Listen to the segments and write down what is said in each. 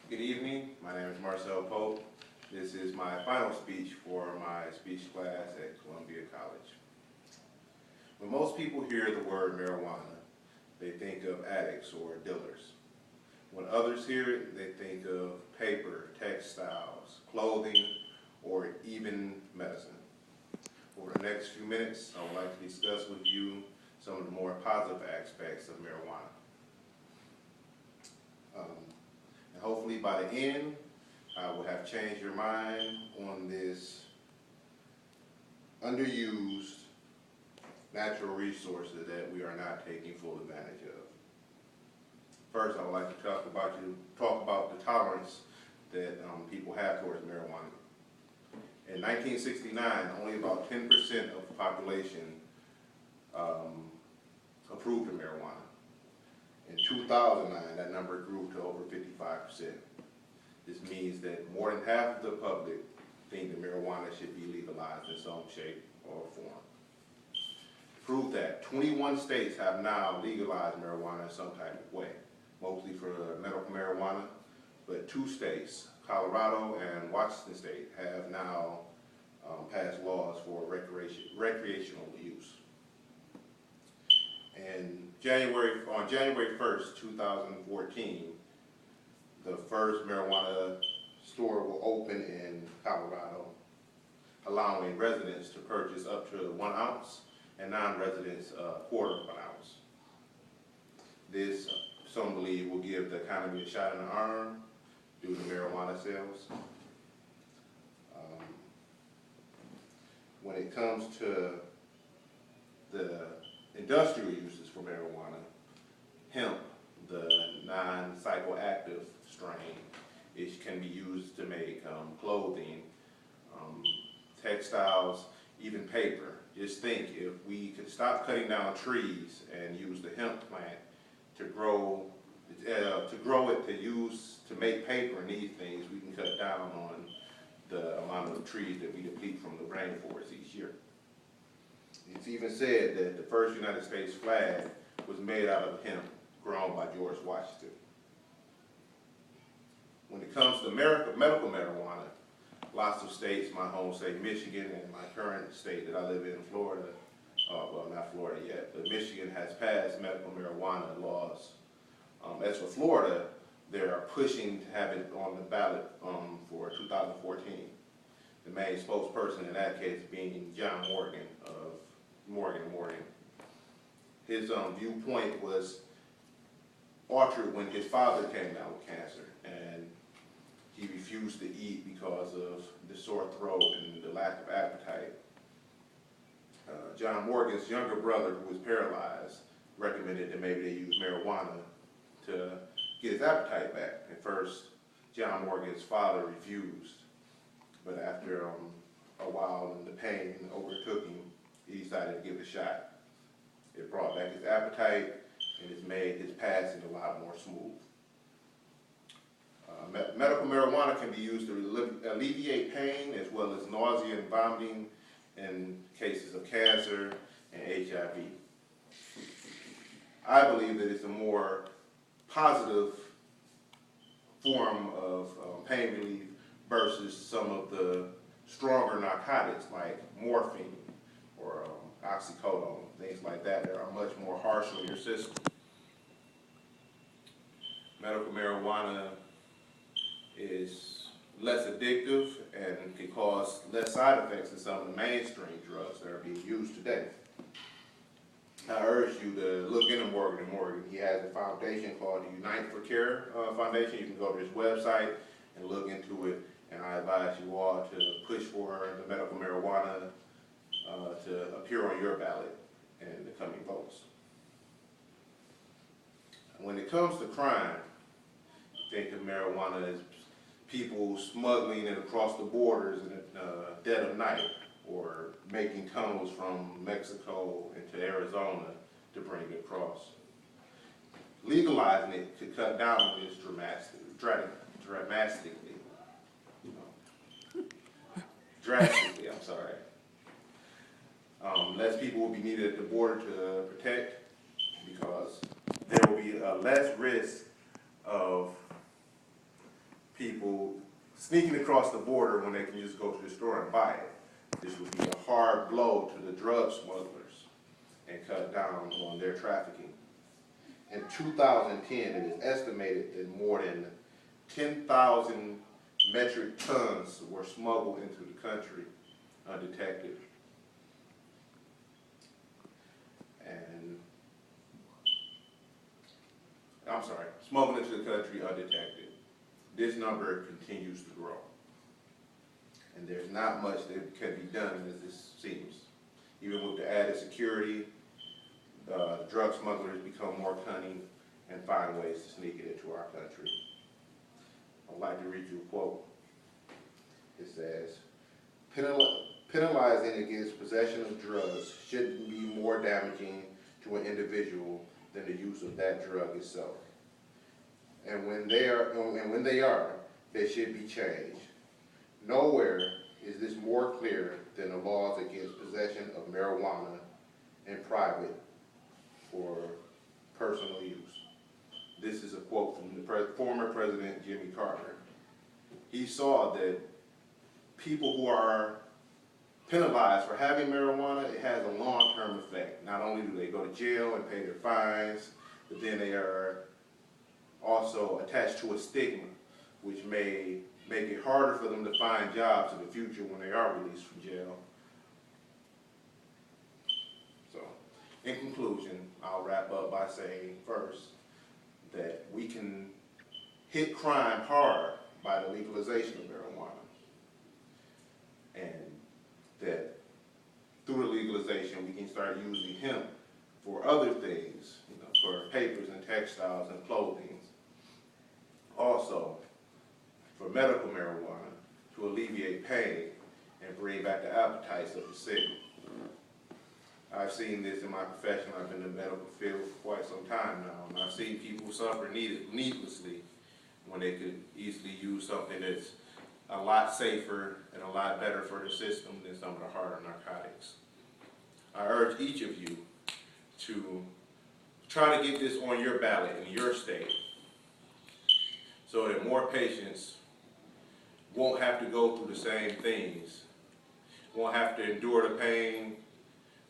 Good evening. My name is Marcel. This is my final speech for my speech class at Columbia College. When most people hear the word marijuana, they think of addicts or dealers. When others hear it, they think of paper, textiles, clothing, or even medicine. Over the next few minutes, I would like to discuss with you some of the more positive aspects of marijuana. And hopefully by the end, I will have changed your mind on this underused natural resources that we are not taking full advantage of. First, I would like to talk about the tolerance that people have towards marijuana. In 1969, only about 10% of the population approved of marijuana. In 2009, that number grew to over 55%. This means that more than half of the public think that marijuana should be legalized in some shape or form. To prove that, 21 states have now legalized marijuana in some type of way, mostly for medical marijuana, but 2 states, Colorado and Washington State, have now passed laws for recreational use. And on January 1st, 2014, the first marijuana store will open in Colorado, allowing residents to purchase up to 1 ounce and non-residents a quarter of an ounce. This, some believe, will give the economy a shot in the arm due to marijuana sales. When it comes to the industrial uses for marijuana, hemp, the non-psychoactive strain, it can be used to make clothing, textiles, even paper. Just think, if we could stop cutting down trees and use the hemp plant to grow it to make paper and these things, we can cut down on the amount of trees that we deplete from the rainforest each year. It's even said that the first United States flag was made out of hemp grown by George Washington. When it comes to medical marijuana, lots of states, my home state Michigan and my current state that I live in, Florida, well, not Florida yet, but Michigan has passed medical marijuana laws. As for Florida, they are pushing to have it on the ballot for 2014. The main spokesperson in that case being John Morgan of Morgan. His viewpoint was altered when his father came down with cancer, and he refused to eat because of the sore throat and the lack of appetite. John Morgan's younger brother, who was paralyzed, recommended that maybe they use marijuana to get his appetite back. At first, John Morgan's father refused, but after a while and the pain overtook him, he decided to give it a shot. It brought back his appetite and it's made his passing a lot more smooth. Medical marijuana can be used to alleviate pain as well as nausea and vomiting in cases of cancer and HIV. I believe that it's a more positive form of pain relief versus some of the stronger narcotics like morphine or oxycodone, things like that are much more harsh on your system. Medical marijuana is less addictive and can cause less side effects than some of the mainstream drugs that are being used today. I urge you to look into Morgan & Morgan. He has a foundation called the Unite for Care Foundation. You can go to his website and look into it, and I advise you all to push for the medical marijuana to appear on your ballot in the coming votes. When it comes to crime, you think of marijuana as people smuggling it across the borders in the dead of night, or making tunnels from Mexico into Arizona to bring it across. Legalizing it could cut down on this drastically, I'm sorry. Less people will be needed at the border to protect, because there will be less risk of sneaking across the border when they can just go to the store and buy it. This would be a hard blow to the drug smugglers and cut down on their trafficking. In 2010, it is estimated that more than 10,000 metric tons were smuggled into the country undetected. Smuggled into the country undetected. This number continues to grow. And there's not much that can be done as this seems. Even with the added security, the drug smugglers become more cunning and find ways to sneak it into our country. I'd like to read you a quote. It says, penalizing against possession of drugs shouldn't be more damaging to an individual than the use of that drug itself. And when they are, they should be changed. Nowhere is this more clear than the laws against possession of marijuana in private for personal use. This is a quote from the former President Jimmy Carter. He saw that people who are penalized for having marijuana, it has a long-term effect. Not only do they go to jail and pay their fines, but then they are also attached to a stigma, which may make it harder for them to find jobs in the future when they are released from jail. So, in conclusion, I'll wrap up by saying first that we can hit crime hard by the legalization of marijuana, and that through the legalization we can start using hemp for other things, for papers and textiles and clothing. Also, for medical marijuana to alleviate pain and bring back the appetites of the sick. I've seen this in my profession. I've been in the medical field for quite some time now, and I've seen people suffer needlessly when they could easily use something that's a lot safer and a lot better for the system than some of the harder narcotics. I urge each of you to try to get this on your ballot in your state so that more patients won't have to go through the same things, won't have to endure the pain,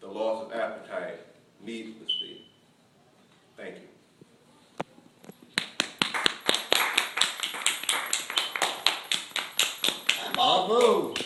the loss of appetite needlessly. Thank you. Bravo!